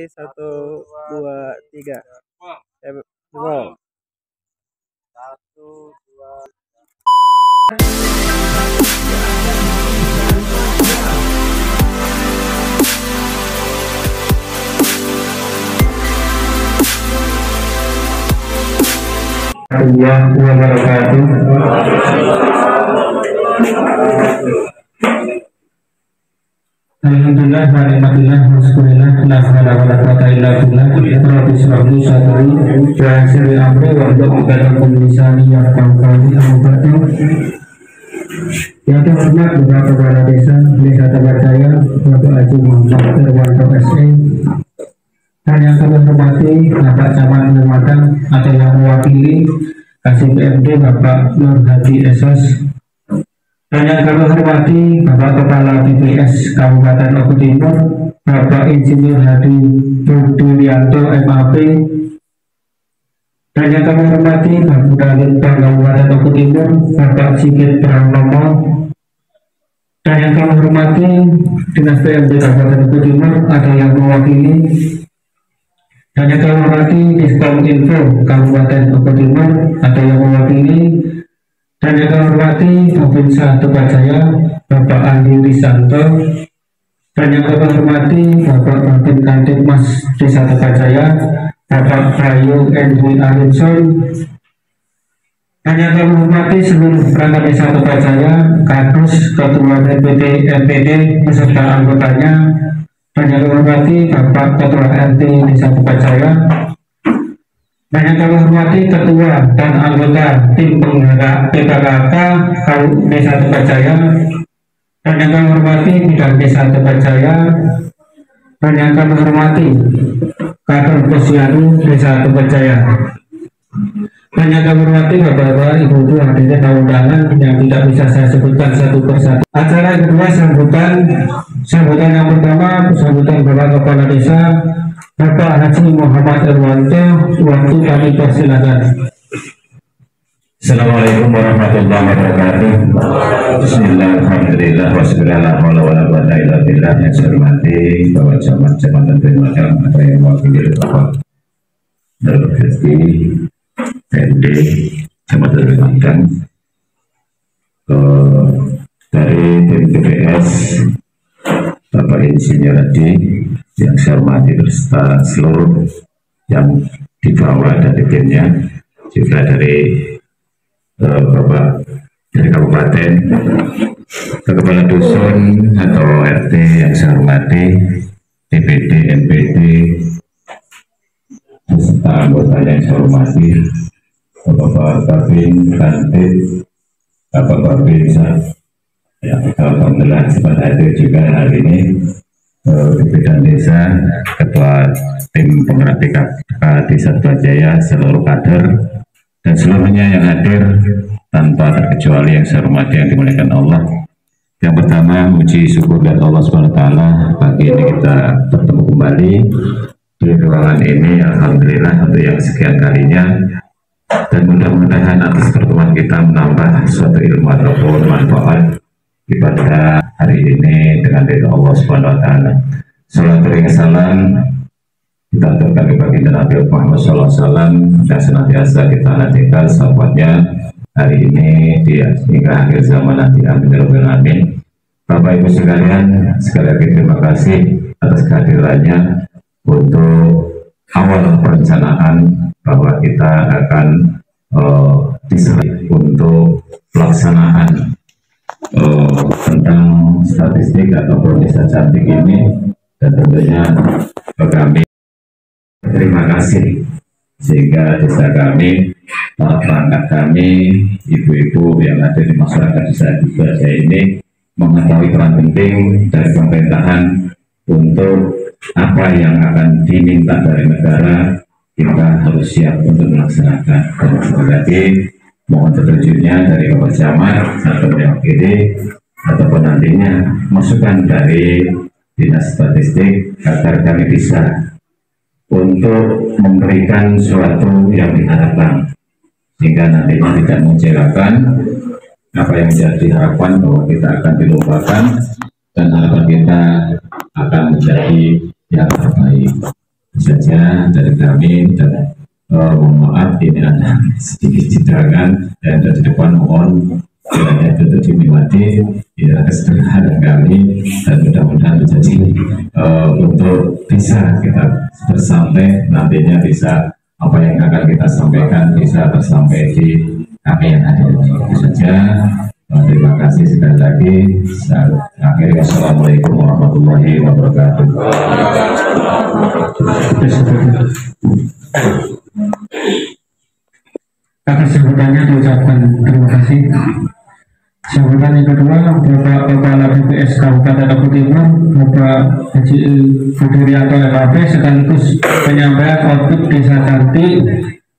satu, dua, tiga. Roll. Satu, dua. Alhamdulillah wa ni'matillah wa syukurillah la haula wa la quwwata illa billah rabbi shrah li sadri wa yassir li amri wahlul 'uqdatam min lisani yafqahu qawli amma ba'du. Yang terhormat Bapak Kepala Desa Tegaljaya Bapak Haji Muhammad Irwanto SE, dan yang kami hormati Bapak Camat Lumajang atau yang mewakili Kasih PMD Bapak Nur Hadi Esos, dan yang kami hormati Bapak Kepala BPS Kabupaten Lombok Timur Bapak Insinyur Hadi Budianto MAP, dan yang kami hormati Bapak Dalintang Kabupaten Lombok Timur Bapak Sigit Pranomo, dan yang kami hormati Dinas PMD Kabupaten Lombok Timur ada yang mewakili, dan yang kami hormati Diskom Info Kabupaten Lombok Timur ada yang mewakili, dan yang kami hormati Provinsi Tegaljaya Bapak Andi Risanto, dan yang kami hormati Bapak Babin Kantipmas Desa Tegaljaya Bapak Bayu Endri Arinson, dan yang kami hormati seluruh perangkat Desa Tegaljaya, Kadus, Ketua DPD, MPD beserta anggotanya, dan yang kami hormati Bapak Ketua RT Desa Tegaljaya, dan yang kami hormati Ketua dan anggota tim penggerak PKK Desa Tegaljaya, dan yang kami hormati Bidang Desa Tegaljaya, dan yang kami hormati Kader Posyandu Desa Tegaljaya, dan yang kami hormati Bapak-Bapak, Ibu-Ibu hadirin dan undangan yang tidak bisa saya sebutkan satu persatu. Acara yang kedua sambutan yang pertama sambutan Bapak Kepala Desa Bapak Haji Muhammad Irwanto. Waktu kami persilakan. Assalamualaikum warahmatullahi wabarakatuh. Bismillahirrahmanirrahim. Wassallallahu yang saya hormati Bapak Camat Lumajang atau yang mewakili Bapak Dalverti PMD Camat Lumajang, dari tim BPS Bapak Insinyur Hadi yang saya hormati beserta seluruh yang di bawah dari timnya, juga dari Bapak dari kabupaten, kepala dusun atau RT yang saya hormati, DPD, MPD beserta anggota yang saya hormati, Bapak Babin Kantip, Bapak Babin yang alhamdulillah sempat hadir juga hari ini di bidang desa, Ketua tim penggerak PKK Desa Tegaljaya, seluruh kader dan seluruhnya yang hadir tanpa terkecuali yang saya hormati yang dimuliakan Allah. Yang pertama, puji syukur dan Allah SWT pagi ini kita bertemu kembali di ruangan ini, alhamdulillah untuk yang sekian kalinya, dan mudah-mudahan atas pertemuan kita menambah suatu ilmu ataupun manfaat ibadah hari ini dengan ridha Allah SWT. Salam dan salam kita aturkan kepada Nabi Muhammad SAW dan senantiasa kita nantikan sahabatnya hari ini hingga akhir zaman nanti. Amin. Bapak Ibu sekalian, sekali lagi terima kasih atas kehadirannya untuk awal perencanaan bahwa kita akan disertai untuk pelaksanaan tentang statistik ataupun desa cantik ini, dan tentunya kami terima kasih sehingga desa kami, perangkat kami, ibu-ibu yang ada di masyarakat desa Tegaljaya ini mengetahui peran penting dari pemerintahan untuk apa yang akan diminta dari negara, kita harus siap untuk melaksanakan. Dan sekali lagi mohon petunjuknya dari Bapak Camat atau DPD ataupun nantinya masukan dari Dinas Statistik agar kami bisa untuk memberikan sesuatu yang diharapkan sehingga nantinya tidak mengecewakan apa yang menjadi harapan bahwa kita akan dilupakan dan harapan kita akan menjadi yang terbaik. saja dari kami. Dan mohon maaf ini ada sedikit cidangan dan dari depan mohon kiranya itu dinikmati ya kesederhanaan kami, dan mudah-mudahan menjadi untuk bisa kita bersampai nantinya, bisa apa yang akan kita sampaikan bisa tersampai di kami yang ada. Itu saja. Terima kasih sekali lagi. Akhirnya wassalamualaikum warahmatullahi wabarakatuh. Atas sambutannya diucapkan terima kasih. Sambutan yang kedua, Bapak Kepala BPS Kabupaten Lombok Timur, Bapak Haji Budirianto LHP, sekaligus penyampaian output Desa Cantik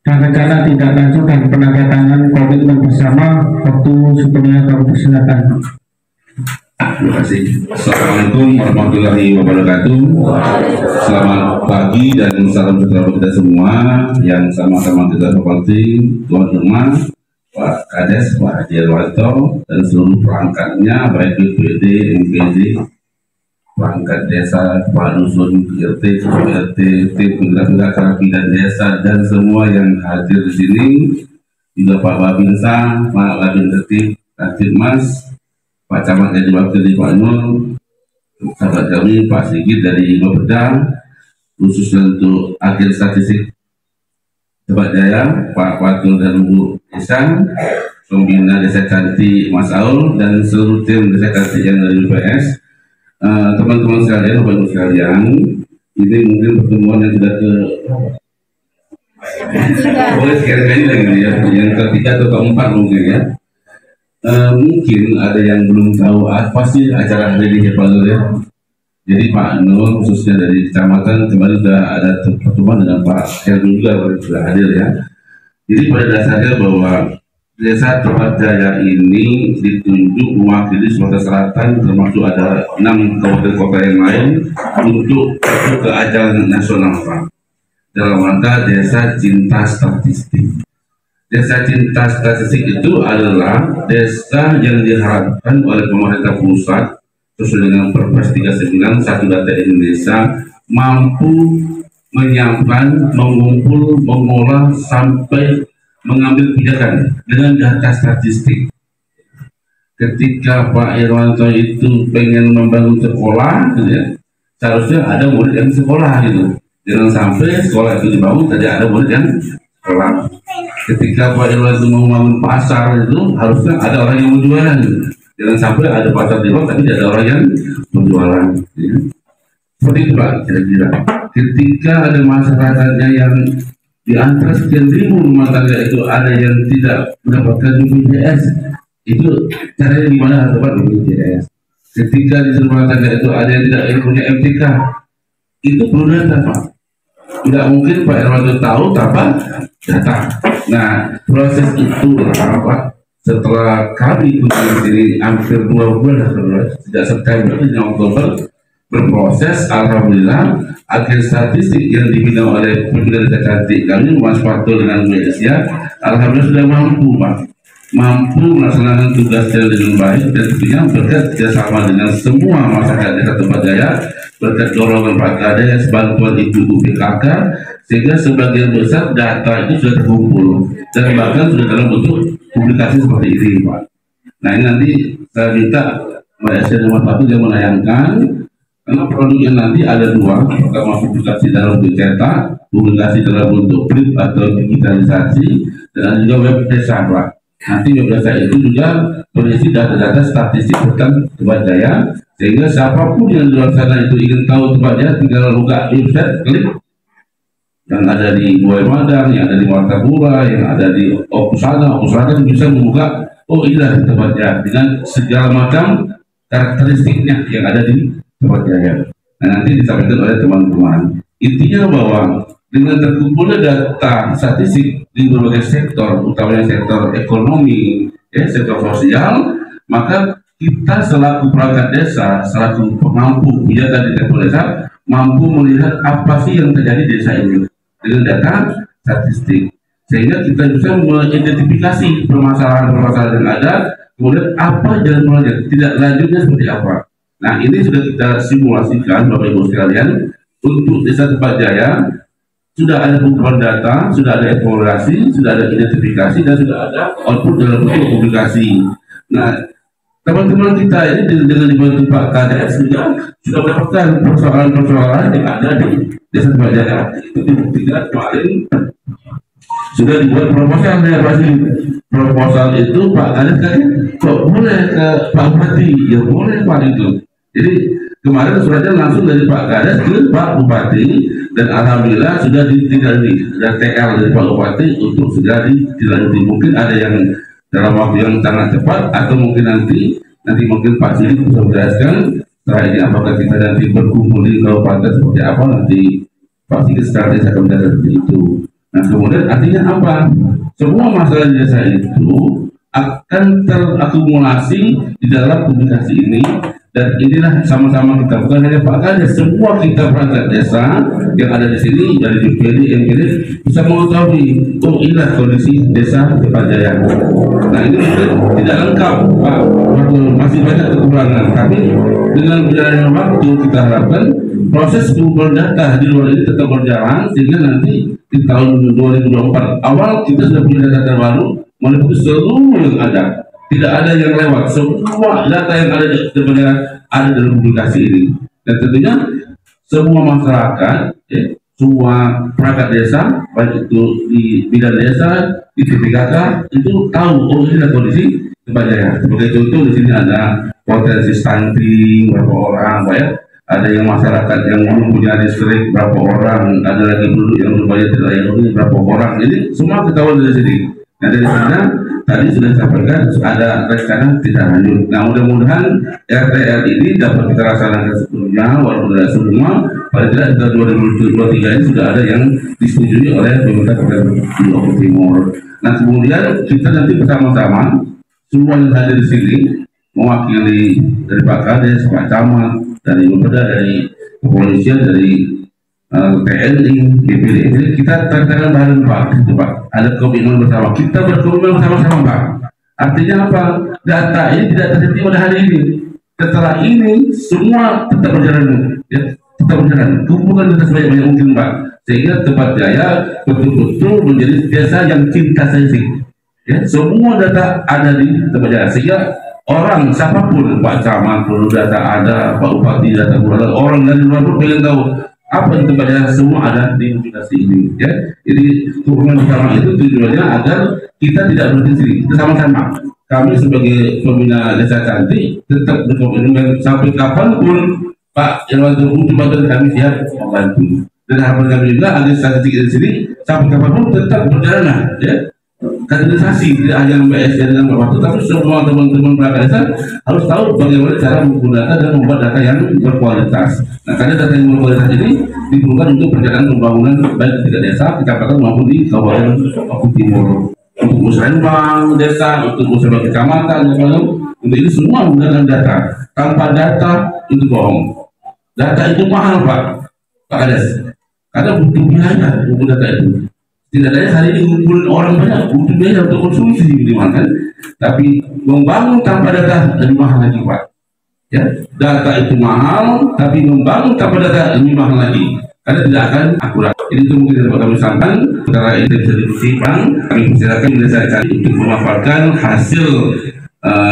dan rencana tindak lanjut dan penandatangan komitmen bersama. Waktu sepenuhnya kami persilakan. Terima kasih. Assalamualaikum warahmatullahi wabarakatuh. Selamat pagi dan salam sejahtera kita semua yang sama-sama kita hormati tuan rumah, Pak Kades, Pak Haji Irwanto, dan seluruh perangkatnya, baik BPD, MPD, perangkat desa, Pak Dusun, RT, RT, tim penggerak kerapian desa, dan semua yang hadir di sini, juga Pak Babinsa, Pak Labin Tertib, Kantin Mas, Pak Camat dari Wakil di Pak Nur, sahabat kami Pak Sigit dari Bapeda, khususnya untuk agen statistik Tebak Jaya, Pak Watul dan Bu Isan, Pembina Desa Cantik Mas Aul, dan seluruh tim Desa Cantik yang dari BPS. Teman-teman sekalian, Bapak Ibu sekalian, ini mungkin pertemuan yang sudah boleh sekali-kali lagi ya, yang ketiga atau keempat mungkin ya. Mungkin ada yang belum tahu apa sih acara hari ini Pak Nur ya. Jadi Pak Nur khususnya dari kecamatan kemarin sudah ada pertemuan dengan Pak Helmi juga sudah hadir ya. Jadi pada dasarnya bahwa Desa Tebak Jaya ini ditunjuk mewakili Sumatera Selatan, termasuk ada 6 kabupaten kota yang lain untuk ke ajang nasional Pak, dalam rangka Desa Cinta Statistik. Desa Cinta Statistik itu adalah desa yang diharapkan oleh pemerintah pusat sesuai dengan Perpres 39 Satu Data Indonesia mampu menyiapkan, mengumpul, mengolah sampai mengambil kebijakan dengan data statistik. Ketika Pak Irwanto itu pengen membangun sekolah, gitu ya, seharusnya ada murid yang sekolah gitu. Jangan sampai sekolah itu dibangun tidak ada murid yang sekolah. Ketika Pak Irwanto mau membangun pasar itu harusnya ada orang yang menjualan. Jangan sampai ada pasar di bawah tapi tidak ada orang yang menjualan. Ya. Seperti itu Pak kira-kira. Ketika ada masyarakatnya yang di antara sekian ribu rumah tangga itu ada yang tidak mendapatkan BPJS, itu caranya gimana dapat BPJS? Ketika di rumah tangga itu ada yang tidak punya MTK, itu perlu data Pak. Tidak mungkin Pak Irwanto tahu tanpa data. Nah proses itu Pak, setelah kami kunjungi sini hampir 2 bulan sejak September hingga Oktober berproses, alhamdulillah agen statistik yang dibina oleh Pembina Desa Cantik kami Mas Fatul dengan Bu Esia, alhamdulillah sudah mampu melaksanakan tugasnya dengan baik, dan tentunya berkat kerjasama dengan semua masyarakat Desa Tebak Jaya, berkat dorongan Pak Kades, bantuan Ibu PKK, sehingga sebagian besar data itu sudah terkumpul dan bahkan sudah dalam bentuk publikasi seperti ini Pak. Nah ini nanti saya minta Mbak Esia dan Mas Fatul yang menayangkan, karena produknya nanti ada 2, pertama publikasi dalam bentuk cetak, publikasi dalam bentuk print atau digitalisasi, dan ada juga web desa Pak. Nanti web desa itu juga berisi data-data statistik tentang Tebak Jaya, sehingga siapapun yang di luar sana itu ingin tahu Tebak Jaya tinggal buka website, klik, yang ada di Buai Madang, yang ada di Martapura, yang ada di Opusana bisa membuka, oh inilah Tebak Jaya dengan segala macam karakteristiknya yang ada di Tebak Jaya. Nah nanti disampaikan oleh teman-teman. Intinya bahwa dengan terkumpulnya data statistik di berbagai sektor, utamanya sektor ekonomi, ya, sektor sosial, maka kita selaku perangkat desa, selaku pengampu kebijakan di tempat desa, mampu melihat apa sih yang terjadi di desa ini dengan data statistik, sehingga kita bisa mengidentifikasi permasalahan-permasalahan yang ada, kemudian apa jalan tidak lanjutnya seperti apa. Nah ini sudah kita simulasikan Bapak Ibu sekalian untuk Desa Tepajaya sudah ada pengumpulan data, sudah ada evaluasi, sudah ada identifikasi, dan sudah ada output dalam bentuk publikasi. Nah, teman-teman kita ini dengan dibantu Pak Kades sudah mendapatkan persoalan-persoalan yang ada di Desa Tepajaya. Itu dibuktikan kemarin sudah dibuat proposal ya pasti. Proposal itu Pak Kades tadi kok boleh ke Pak Bupati, ya boleh Pak itu. Jadi kemarin suratnya langsung dari Pak Kades ke Pak Bupati, dan alhamdulillah sudah ditindaklanjuti, ada TL dari Pak Bupati untuk segera ditindaklanjuti. Mungkin ada yang dalam waktu yang sangat cepat, atau mungkin nanti mungkin Pak Sidik bisa menjelaskan setelah ini apakah kita nanti berkumpul di kabupaten seperti apa, nanti Pak Sidik sekarang bisa akan menjelaskan seperti itu. Nah kemudian artinya apa? Semua masalah di desa itu akan terakumulasi di dalam publikasi ini. Dan inilah sama-sama kita, bukan hanya Pak Kades, semua kita perangkat desa yang ada di sini, dari DPD, MPD bisa mengetahui, oh inilah kondisi Desa Tepajaya. Nah ini mungkin tidak lengkap Pak, masih banyak kekurangan, tapi dengan berjalannya waktu kita harapkan proses pengumpulan data di luar ini tetap berjalan, sehingga nanti di tahun 2024 awal kita sudah punya data terbaru meliputi seluruh yang ada. Tidak ada yang lewat, semua data yang ada sebenarnya ada dalam publikasi ini. Dan tentunya semua masyarakat, semua perangkat desa, baik itu di bidang desa, di PPKK, itu tahu, oh ini adalah kondisi Tepajaya. Sebagai contoh di sini ada potensi stunting berapa orang, Pak ya. Ada yang masyarakat yang belum punya listrik berapa orang, ada lagi penduduk yang belum bayar THR berapa orang. Ini semua ketahuan dari sini. Nah dari sana tadi sudah disampaikan ada rencana tidak lanjut. Nah mudah-mudahan RTL ini dapat kita laksanakan sebelumnya, walaupun tidak semua, paling tidak di 2023 ini sudah ada yang disetujui oleh pemerintah Provinsi Lombok Timur. Nah kemudian kita nanti bersama-sama semua yang hadir di sini mewakili dari Pak Kades, Pak Camat, dari Bupeda, dari kepolisian, dari TNI, BPD, jadi kita tantangan bareng Pak, gitu Pak. Ada komitmen bersama, kita berkomitmen bersama-sama Pak. Artinya apa? Data ini tidak terhenti pada hari ini. Setelah ini semua tetap berjalan, ya, tetap berjalan. Kumpulkan data sebanyak-banyak mungkin Pak, sehingga Tepajaya betul-betul menjadi desa yang cinta sensing. Ya, semua data ada di Tepajaya, sehingga orang siapapun, Pak Camat perlu data ada, Pak Bupati data ada, orang dari luar pun pengen tahu apa yang Tepajaya, semua ada di publikasi ini, ya. Jadi hubungan bersama itu tujuannya agar kita tidak berhenti sendiri, kita sama-sama. Kami sebagai pembina Desa Cantik tetap berkomitmen sampai kapanpun Pak Irwanto Jumatan kami siap membantu. Dan harapan kami juga agar statistik di sini sampai kapanpun tetap berjalan, ya. Kaderisasi tidak hanya BSD dengan waktu, tapi semua teman-teman perangkat desa harus tahu bagaimana cara menggunakan dan membuat data yang berkualitas. Nah, karena data yang berkualitas ini diperlukan untuk perjalanan pembangunan baik di tingkat desa, kecamatan maupun di Kabupaten Lombok Timur. Untuk musrenbang desa, untuk musrenbang kecamatan, untuk ini semua menggunakan data. Tanpa data itu bohong. Data itu mahal Pak Kades, karena butuh biaya untuk data itu. Tidak ada hari ini ngumpulin orang banyak, butuh biaya untuk konsumsi minimal kan. Tapi membangun tanpa data lebih mahal lagi Pak. Ya, data itu mahal, tapi membangun tanpa data lebih mahal lagi. Karena tidak akan akurat. Ini itu mungkin dapat kami sampaikan. Secara ini bisa dibuktikan. Kami persilakan berdasarkan untuk memanfaatkan hasil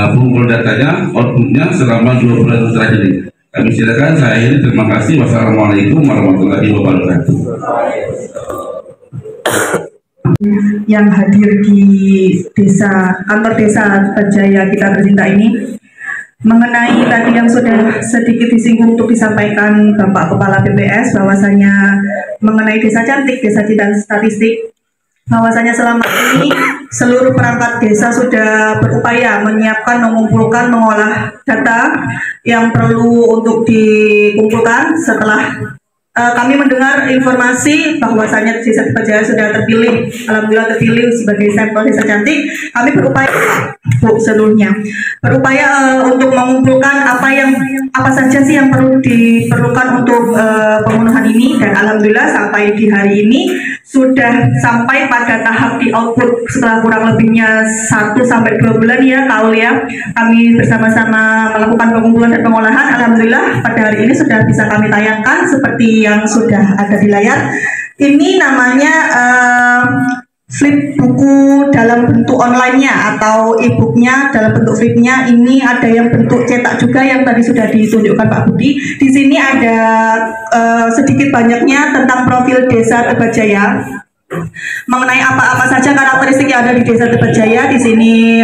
pengumpul datanya, outputnya selama 2 bulan terakhir ini. Kami silakan. Saya akhiri. Terima kasih. Wassalamualaikum warahmatullahi wabarakatuh. Yang hadir di kantor desa Tepajaya kita tercinta ini, mengenai tadi yang sudah sedikit disinggung untuk disampaikan Bapak Kepala BPS, bahwasanya mengenai Desa Cantik, Desa Cinta Statistik, bahwasanya selama ini seluruh perangkat desa sudah berupaya menyiapkan, mengumpulkan, mengolah data yang perlu untuk dikumpulkan. Setelah kami mendengar informasi bahwasanya Desa Tepajaya sudah terpilih, alhamdulillah terpilih sebagai sampel Desa Cantik. Kami berupaya, Bu, seluruhnya berupaya untuk mengumpulkan apa saja sih yang perlu diperlukan untuk pemenuhan ini, dan alhamdulillah sampai di hari ini sudah sampai pada tahap di output setelah kurang lebihnya 1 sampai 2 bulan ya Kak Ul ya. Kami bersama-sama melakukan pengumpulan dan pengolahan. Alhamdulillah pada hari ini sudah bisa kami tayangkan seperti yang sudah ada di layar. Ini namanya flip buku dalam bentuk online-nya atau e-booknya dalam bentuk flipnya. Ini ada yang bentuk cetak juga yang tadi sudah ditunjukkan Pak Budi. Di sini ada sedikit banyaknya tentang profil Desa Tebajaya, mengenai apa-apa saja karakteristik yang ada di Desa Tebajaya. Di sini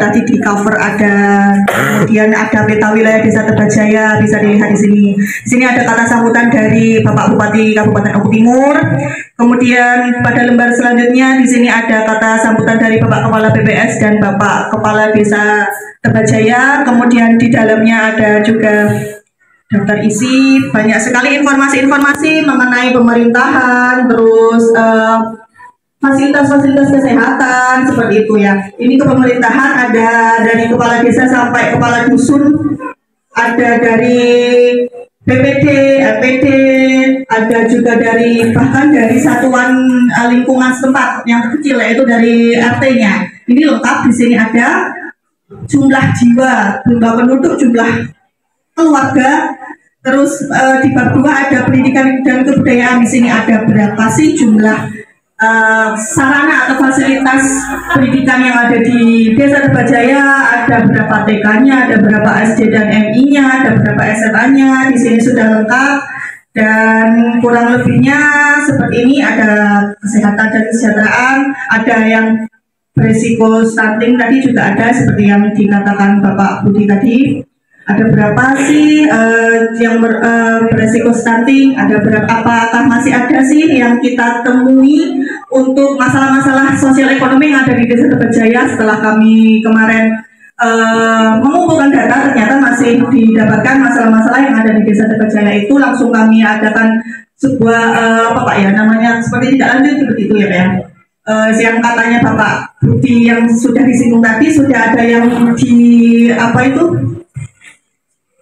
tadi di cover ada, kemudian ada peta wilayah Desa Tebajaya, bisa dilihat di sini. Di sini ada kata sambutan dari Bapak Bupati Kabupaten Oku Timur. Kemudian pada lembar selanjutnya di sini ada kata sambutan dari Bapak Kepala BPS dan Bapak Kepala Desa Tebajaya. Kemudian di dalamnya ada juga daftar isi, banyak sekali informasi-informasi mengenai pemerintahan, terus fasilitas-fasilitas kesehatan seperti itu ya. Ini kepemerintahan ada dari kepala desa sampai kepala dusun, ada dari BPD, LPD, ada juga dari bahkan dari satuan lingkungan setempat yang kecil yaitu dari RT-nya. Ini lengkap, di sini ada jumlah jiwa, jumlah penduduk, jumlah keluarga. Terus di bab 2 ada pendidikan dan kebudayaan. Di sini ada berapa sih jumlah sarana atau fasilitas pendidikan yang ada di Desa Tebajaya, ada berapa TK-nya, ada berapa SD dan MI-nya, ada berapa SMA-nya. Di sini sudah lengkap dan kurang lebihnya seperti ini. Ada kesehatan dan kesejahteraan, ada yang beresiko stunting tadi juga ada seperti yang dikatakan Bapak Budi tadi. Ada berapa sih yang beresiko stunting, ada berapa, apakah masih ada sih yang kita temui untuk masalah-masalah sosial ekonomi yang ada di Desa Tebajaya. Setelah kami kemarin mengumpulkan data, ternyata masih didapatkan masalah-masalah yang ada di Desa Tebajaya itu. Langsung kami adakan sebuah apa Pak ya namanya, seperti tidak lanjut seperti itu ya Pak ya. Yang katanya Bapak Budi yang sudah disinggung tadi, sudah ada yang di apa itu,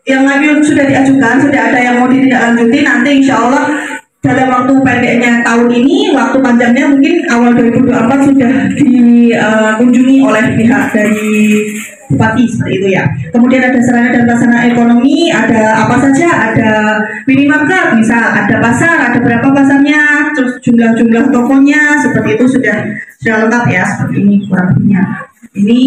yang lagi sudah diajukan, sudah ada yang mau ditindaklanjuti. Nanti insya Allah dalam waktu pendeknya tahun ini, waktu panjangnya mungkin awal 2024 sudah dikunjungi oleh pihak dari Bupati seperti itu ya. Kemudian ada sarana dan prasarana ekonomi, ada apa saja, ada minimarket, bisa ada pasar, ada berapa pasarnya, terus jumlah tokonya, seperti itu sudah lengkap ya, seperti ini kurang lebihnya. Ini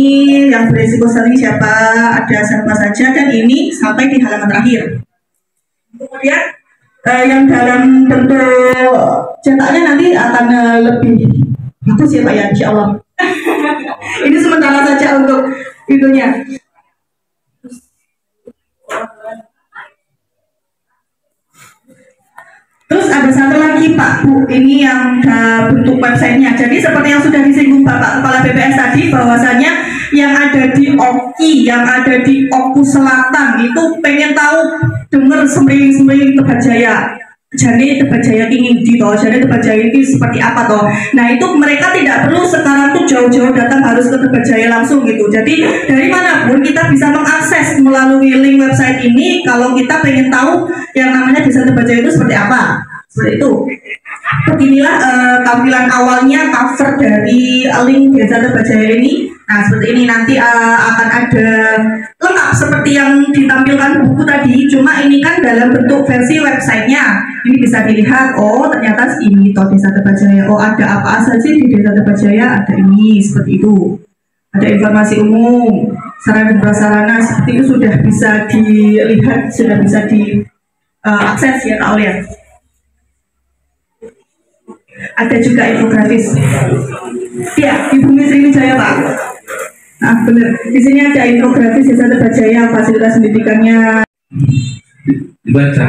yang beresiko stunting siapa, ada siapa saja, dan ini sampai di halaman terakhir. Kemudian yang dalam bentuk cetaknya nanti akan lebih bagus ya Pak ya, insya Allah. Ini sementara saja untuk itunya. Terus ada satu lagi Pak Bu, ini yang bentuk websitenya. Jadi seperti yang sudah disinggung Bapak Kepala BPS tadi, bahwasanya yang ada di Oki, yang ada di Oku Selatan itu pengen tahu, dengar semering-semering Tebajaya. Jadi Tebajaya ingin di toh, jadi Tebajaya ini seperti apa toh. Nah itu mereka tidak perlu sekarang tuh jauh-jauh datang harus ke Tebajaya langsung gitu. Jadi dari manapun kita bisa mengakses melalui link website ini kalau kita pengen tahu yang namanya Desa Tebajaya itu seperti apa. Seperti itu. Beginilah tampilan awalnya cover dari link Desa Tebajaya ini. Nah seperti ini, nanti akan ada lengkap seperti yang ditampilkan buku tadi, cuma ini kan dalam bentuk versi websitenya. Ini bisa dilihat, oh ternyata ini toh Desa Tebajaya, oh ada apa saja di Desa Tebajaya, ada ini, seperti itu. Ada informasi umum, sarana dan prasarana, seperti itu sudah bisa dilihat, sudah bisa diakses ya Kak Aulia. Ada juga infografis. Ya, di Bumi Sriwijaya Pak. Nah, benar. Di sini ada infografis Desa Tebajaya, fasilitas pendidikannya. Dibaca.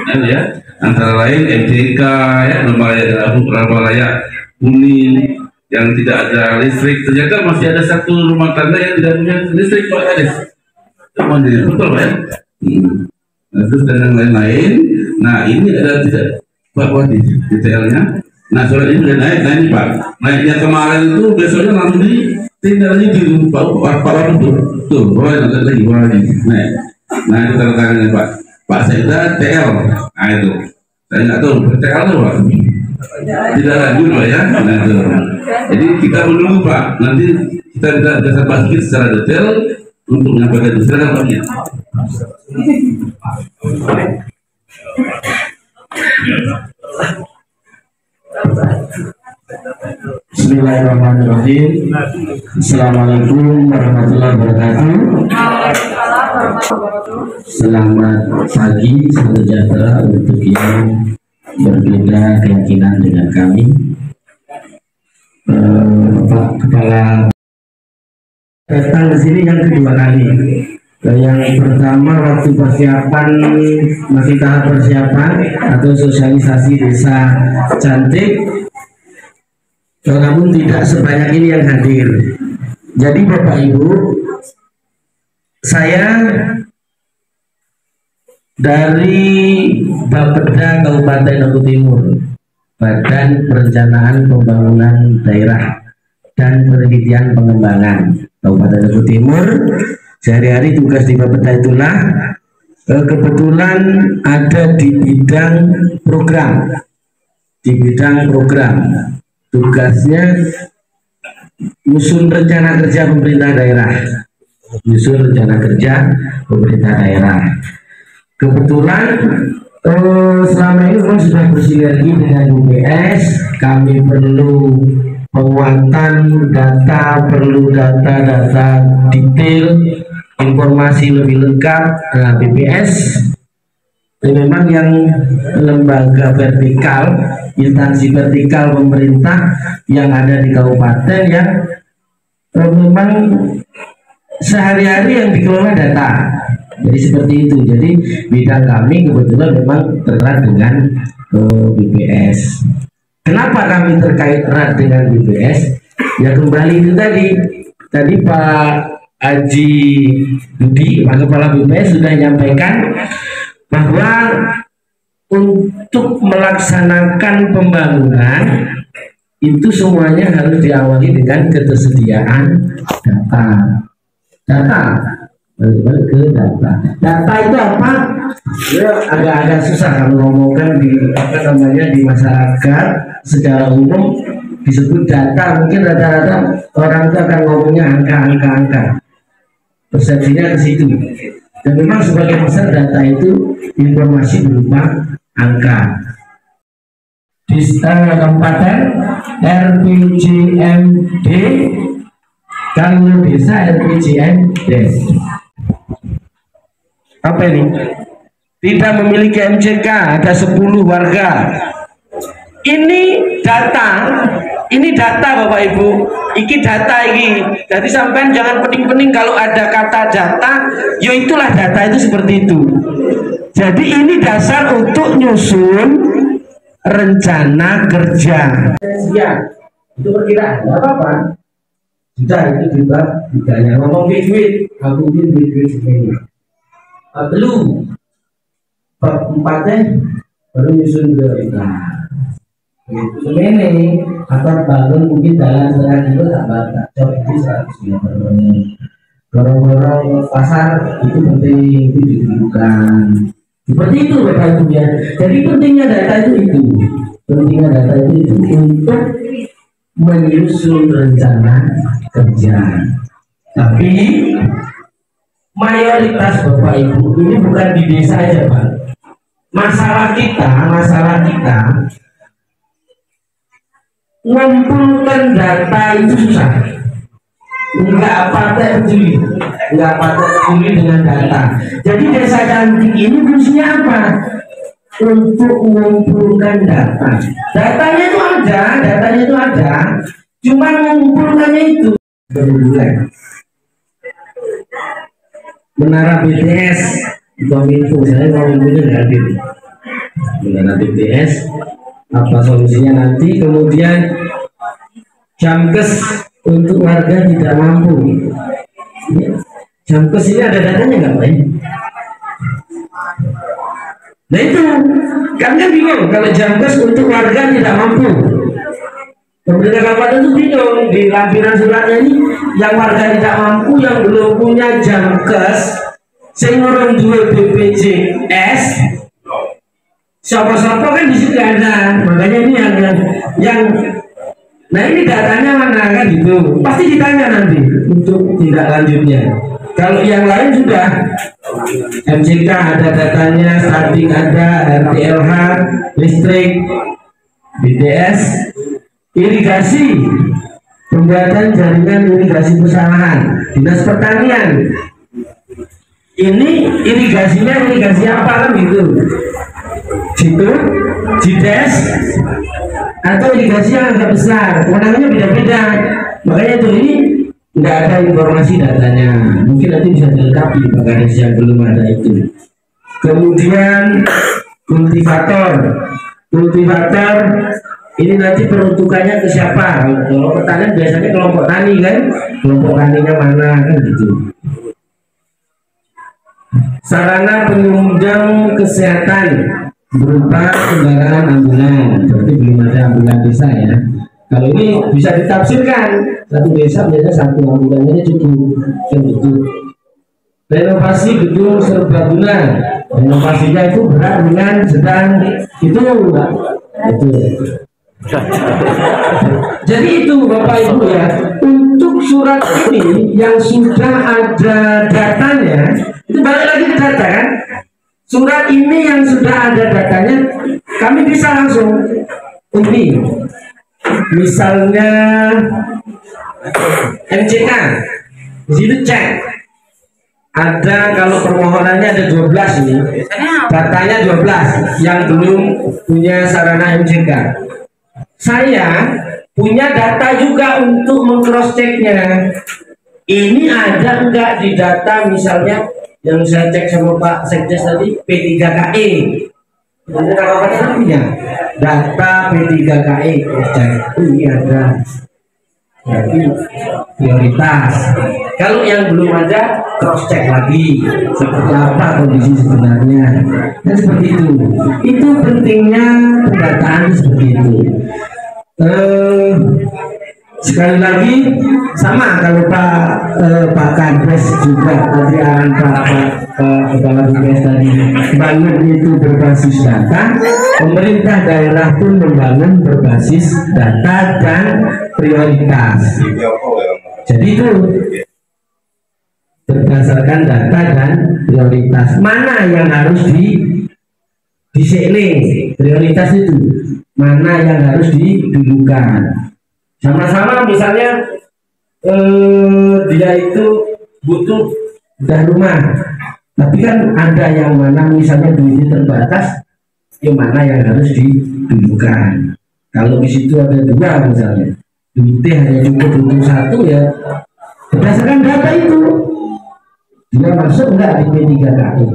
Nah, ya, antara lain MTK ya, Rumah Layak Kuning yang tidak ada listrik. Ternyata masih ada satu rumah tangga yang tidak punya listrik Pak Kades. Betul Pak ya. Nah, terus dan yang lain-lain. Nah ini ada tidak Pak Wadi detailnya. Nah soal ini sudah naik, nah ini Pak. Naiknya kemarin itu besoknya langsung ditindaklanjuti di Pak Wadi tuh, boleh nanti lagi boleh naik. Nah itu tanda tangannya Pak Sekda TL. Nah itu Saya nggak tahu percaya atau Pak. Tidak lanjut Pak ya. Gitu. Jadi kita menunggu Pak. Nanti kita bisa bahas secara detail untuk menyampaikan itu. Silakan Pak. Bismillahirrahmanirrahim. Assalamualaikum warahmatullahi wabarakatuh. Selamat pagi, sejahtera untuk yang berbeda keyakinan dengan kami. Pak Kepala datang ke sini yang kedua kali. Yang pertama waktu persiapan, masih tahap persiapan atau sosialisasi desa cantik, namun tidak sebanyak ini yang hadir. Jadi Bapak Ibu, saya dari Bapeda Kabupaten Oku Timur, Badan Perencanaan Pembangunan Daerah dan Penelitian Pengembangan Kabupaten Oku Timur. Sehari-hari tugas di Bapeda itulah kebetulan ada di bidang program. Tugasnya nyusun rencana kerja pemerintah daerah. Kebetulan selama ini memang sudah bersinergi dengan BPS. Kami perlu penguatan data, perlu data detail, informasi lebih lengkap. BPS memang yang lembaga vertikal, instansi vertikal pemerintah yang ada di kabupaten yang memang sehari-hari yang dikelola data. Jadi seperti itu. Jadi bidang kami kebetulan memang erat dengan BPS. Kenapa kami terkait erat dengan BPS? Ya kembali itu tadi Pak Haji Budi, Pak Kepala BPS sudah menyampaikan bahwa untuk melaksanakan pembangunan itu semuanya harus diawali dengan ketersediaan data. Balik ke data. Data itu apa? Ya agak-agak susah kalau ngomongkan di di masyarakat secara umum disebut data. Mungkin rata-rata orang itu akan ngomongnya angka. Persepsinya ke situ. Dan memang sebagian besar data itu informasi berupa angka. Di kabupaten RPJMD, kalau desa RPJMD. Apa ini? Tidak memiliki MCK, ada 10 warga. Ini data Bapak Ibu. Iki data iki. Jadi sampean jangan pening-pening kalau ada kata data, ya itulah data itu seperti itu. Jadi ini dasar untuk nyusun rencana kerja. Ya, itu perkiraan, enggak apa-apa. Sudah itu juga ditanya ngomong duit, aku duit segini. Belum empatnya baru nyusun prioritas. Ini atau bangun mungkin jalan setengah kilo tak cocok itu 100 meter. Gorong-gorong pasar itu penting, itu ditentukan. Seperti itu Bapak Ibu ya. Jadi pentingnya data itu untuk menyusun rencana kerja. Tapi mayoritas Bapak Ibu ini bukan di desa aja Pak. Masalah kita ngumpulkan data itu susah. Enggak peduli dengan data. Jadi desa cantik ini fungsinya apa? Untuk mengumpulkan data. Datanya itu ada, cuma mengumpulkannya itu berbulan. Menara BTS Kominfo, saya mau nggak hadir. Menara BTS apa solusinya nanti? Kemudian Jamkes untuk warga tidak mampu. Jamkes ini ada datanya nggak Pak? Nah itu kan bingung kalau Jamkes untuk warga tidak mampu. Pemerintah kabupaten itu bingung di lampiran suratnya ini yang warga tidak mampu yang belum punya Jamkes, sing orang dua BPJS siapa-siapa kan di situ ada. Makanya ini yang nah ini datanya mana kan gitu. Pasti ditanya nanti untuk tindak lanjutnya. Kalau yang lain sudah MCK ada datanya, starting ada, RTLH, listrik, BTS, irigasi, pembuatan jaringan irigasi perusahaan, dinas pertanian. Ini irigasinya irigasi apa kan gitu? Situ, JIDES, atau irigasi yang agak besar, kewenangannya beda-beda. Makanya itu ini nggak ada informasi datanya. Mungkin nanti bisa dilengkapi Pak Kades yang belum ada itu. Kemudian kultivator ini nanti peruntukannya ke siapa? Kalau pertanian biasanya kelompok tani kan, kelompok taninya mana kan gitu. Sarana penunjang kesehatan berupa kendaraan ambulan, berarti belum ada ambulan desa ya. Kalau ini bisa ditafsirkan, satu desa biasanya satu ambulannya cukup kan gitu. Renovasi gedung serbaguna, renovasinya itu berat, ringan, sedang, itu. Jadi itu Bapak Ibu ya, untuk surat ini yang sudah ada datanya, itu balik lagi ke data kan. Surat ini yang sudah ada datanya, kami bisa langsung ini. Misalnya MCK, di situ cek. Ada kalau permohonannya ada 12 ini, datanya 12 yang belum punya sarana MCK. Saya punya data juga untuk meng-cross checknya. Ini ada enggak di data misalnya yang saya cek sama Pak Sekdes tadi P3KE. Nanti apa punya data P3KE cek. Ini ada. Jadi prioritas. Kalau yang belum ada cross check lagi seperti apa kondisi sebenarnya. Dan seperti itu. Itu pentingnya pendataan seperti itu. Sekali lagi sama kalau Pak Kades juga tadi arahan Pak Kepala BPS tadi bangun itu berbasis data, pemerintah daerah pun membangun berbasis data dan prioritas. Jadi itu berdasarkan data dan prioritas mana yang harus disekling, prioritas itu mana yang harus didulukan. Sama-sama misalnya dia itu butuh udah rumah, tapi kan ada yang mana misalnya duitnya terbatas, yang mana yang harus didulukan. Kalau di situ ada dua misalnya, duitnya hanya cukup untuk satu ya, berdasarkan data itu dia masuk enggak di P3KE?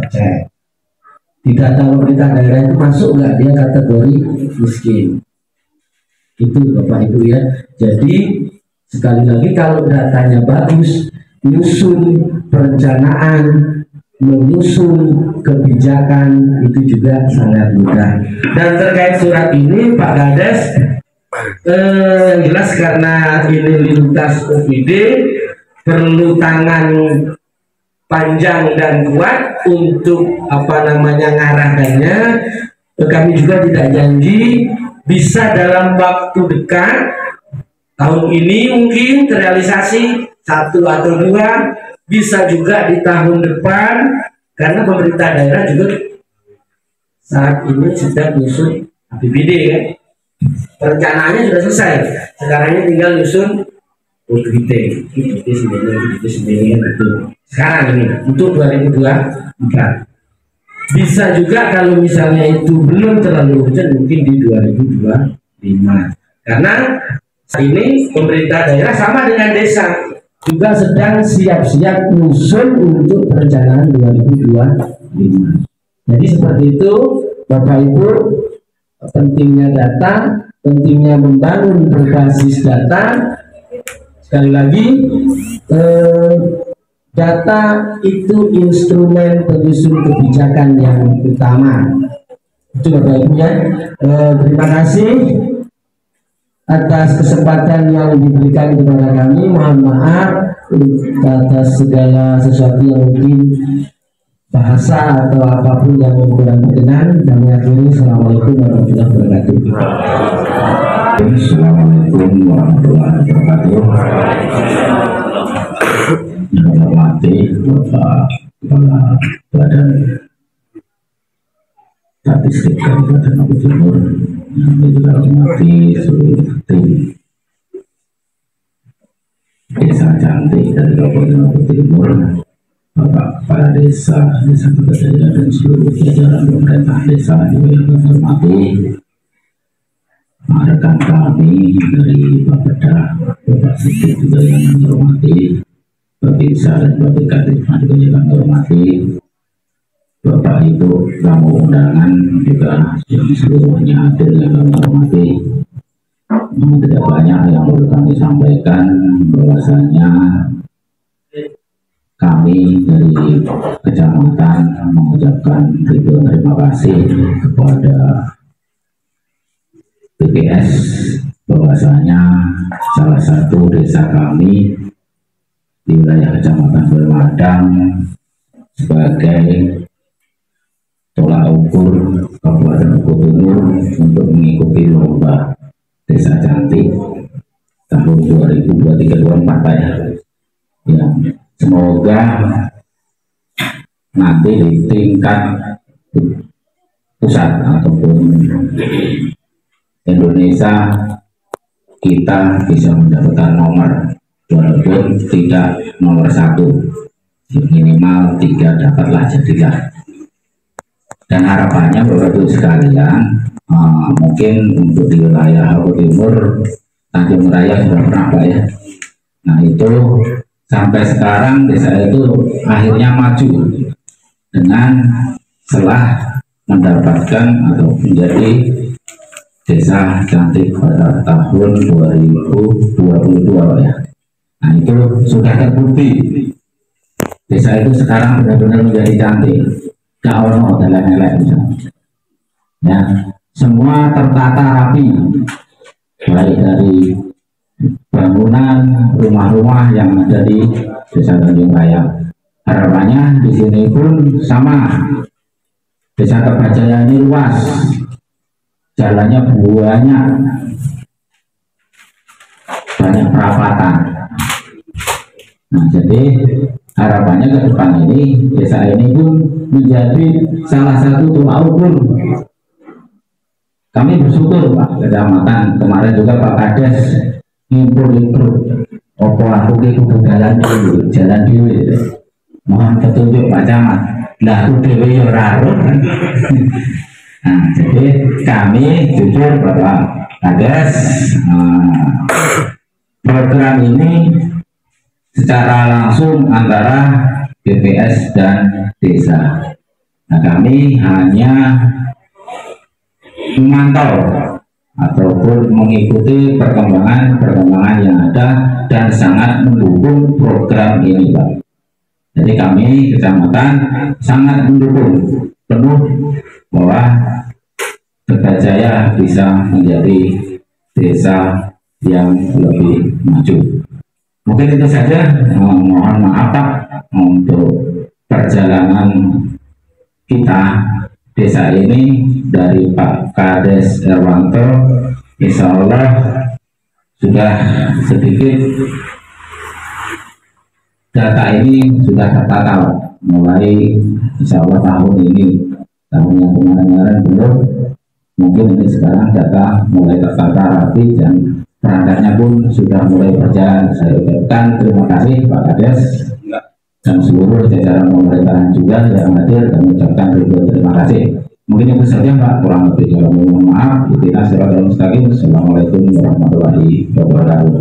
Cek. Di data pemerintah daerah itu masuk enggak dia kategori miskin? Itu Bapak Ibu ya. Jadi sekali lagi kalau datanya bagus, menyusun perencanaan, menyusun kebijakan itu juga sangat mudah. Dan terkait surat ini Pak Kades jelas karena ini lintas OPD perlu tangan panjang dan kuat untuk ngarahkannya. Kami juga tidak janji bisa dalam waktu dekat tahun ini mungkin terrealisasi 1 atau 2, bisa juga di tahun depan karena pemerintah daerah juga saat ini sedang menyusun APBD kan. Perencanaannya sudah selesai, sekarang tinggal nyusun UGT itu sekarang ini untuk 2024. Bisa juga kalau misalnya itu belum terlalu urgent mungkin di 2025 karena saat ini pemerintah daerah sama dengan desa juga sedang siap-siap menyusun untuk perencanaan 2025. Jadi seperti itu Bapak Ibu, pentingnya data, pentingnya membangun berbasis data. Sekali lagi data itu instrumen penyusun kebijakan yang utama. Itu Bapak Ibu ya. Terima kasih atas kesempatan yang diberikan kepada kami. Mohon maaf atas segala sesuatu yang mungkin bahasa atau apapun yang kurang berkenan. Kami akhiri. Assalamualaikum warahmatullahi wabarakatuh. Assalamualaikum warahmatullahi wabarakatuh. Yang hormati Bapak Kepala Badan Statistik Kabupaten Lombok Timur, yang juga hormati seluruh tim Desa Cantik dari Kabupaten Lombok Timur, Bapak Kepala Desa Desa Kertajaya dan seluruh jajaran pemerintah desa juga yang kami hormati, rekan kami dari Bapeda, Bapak Siti juga yang kami hormati, Babinsa dan Babinsa juga yang kami hormati, Bapak Ibu tamu undangan juga yang seluruhnya hadir yang kami hormati. Tidak banyak yang perlu kami sampaikan, bahwasanya kami dari kecamatan mengucapkan ribuan terima kasih kepada BPS, bahwasanya salah satu desa kami di wilayah Kecamatan Belmadang sebagai tolak ukur Kabupaten Lombok Timur untuk mengikuti lomba Desa Cantik tahun 2023-2024 Pak ya. Ya, semoga nanti di tingkat pusat ataupun Indonesia kita bisa mendapatkan nomor, walaupun tidak nomor 1, minimal 3 dapatlah jadilah. Dan harapannya Bapak Ibu sekalian, mungkin untuk di wilayah Lombok Timur, Tanjung Raya sudah pernah Pak ya. Nah itu sampai sekarang desa itu akhirnya maju dengan setelah mendapatkan atau menjadi Desa Cantik pada tahun 2022 Pak ya. Nah itu sudah terbukti desa itu sekarang benar-benar menjadi cantik. Gak ono dalam elek ya, semua tertata rapi, baik dari bangunan rumah-rumah yang ada di Desa Tanjung Raya. Harapannya di sini pun sama. Desa Kertajaya ini luas, jalannya banyak perapatan. Nah, jadi harapannya ke depan ini desa ini pun menjadi salah satu tolak ukur. Kami bersyukur Pak Kecamatan, kemarin juga Pak Kades impor opo aku ke jalan dulu. Mohon petunjuk Pak Camat. Lah aku dewe yo raro. Nah, jadi kami jujur Bapak Kades, program ini secara langsung antara BPS dan desa. Nah, kami hanya memantau ataupun mengikuti perkembangan yang ada dan sangat mendukung program ini Pak. Jadi kami kecamatan sangat mendukung penuh bahwa Kertajaya bisa menjadi desa yang lebih maju. Mungkin itu saja, mohon maaf Pak untuk perjalanan kita desa ini dari Pak Kades Erwanto. Insya Allah sudah sedikit data ini sudah tertata mulai insya Allah tahun ini. Tahun yang kemarin belum, mungkin ini sekarang data mulai tertata rapi dan perangkatnya pun sudah mulai berjalan. Saya ucapkan terima kasih Pak Kades dan seluruh jajaran pemerintahan juga yang hadir, dan mengucapkan ribuan terima kasih. Mungkin itu saja Pak, kurang lebih kalau mohon maaf. Assalamualaikum warahmatullahi wabarakatuh.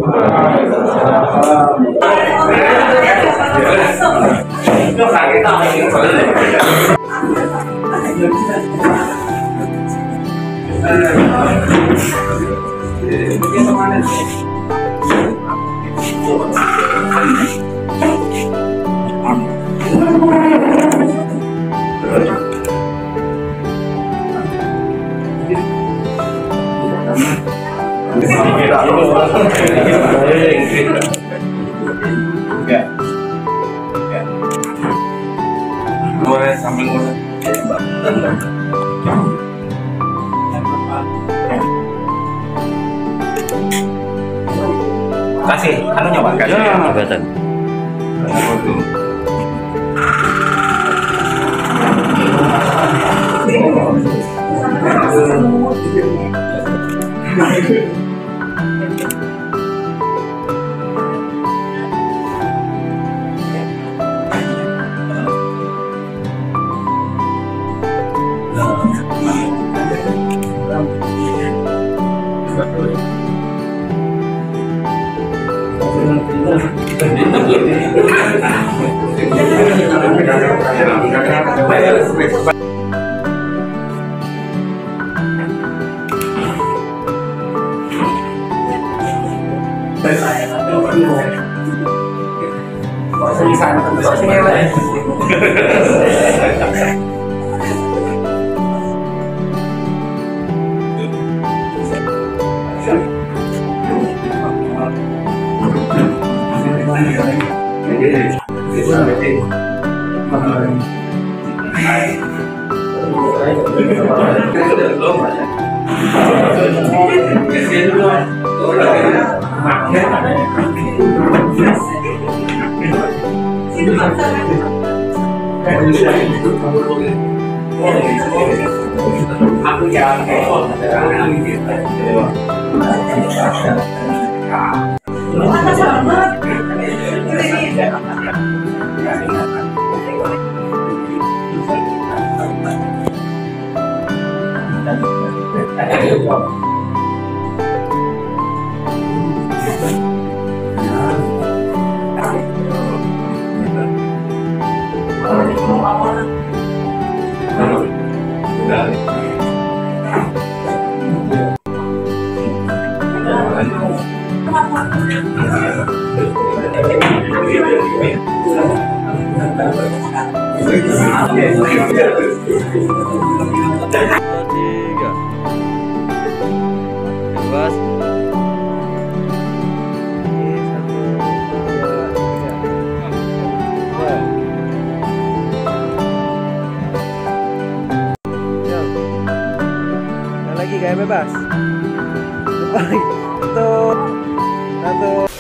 Boleh Kasih, anunya Pak, kasih Ya. jabatan. Tiga. Bebas. Oke, 1, 2, 3. Jam. Lagi gaya bebas. Satu.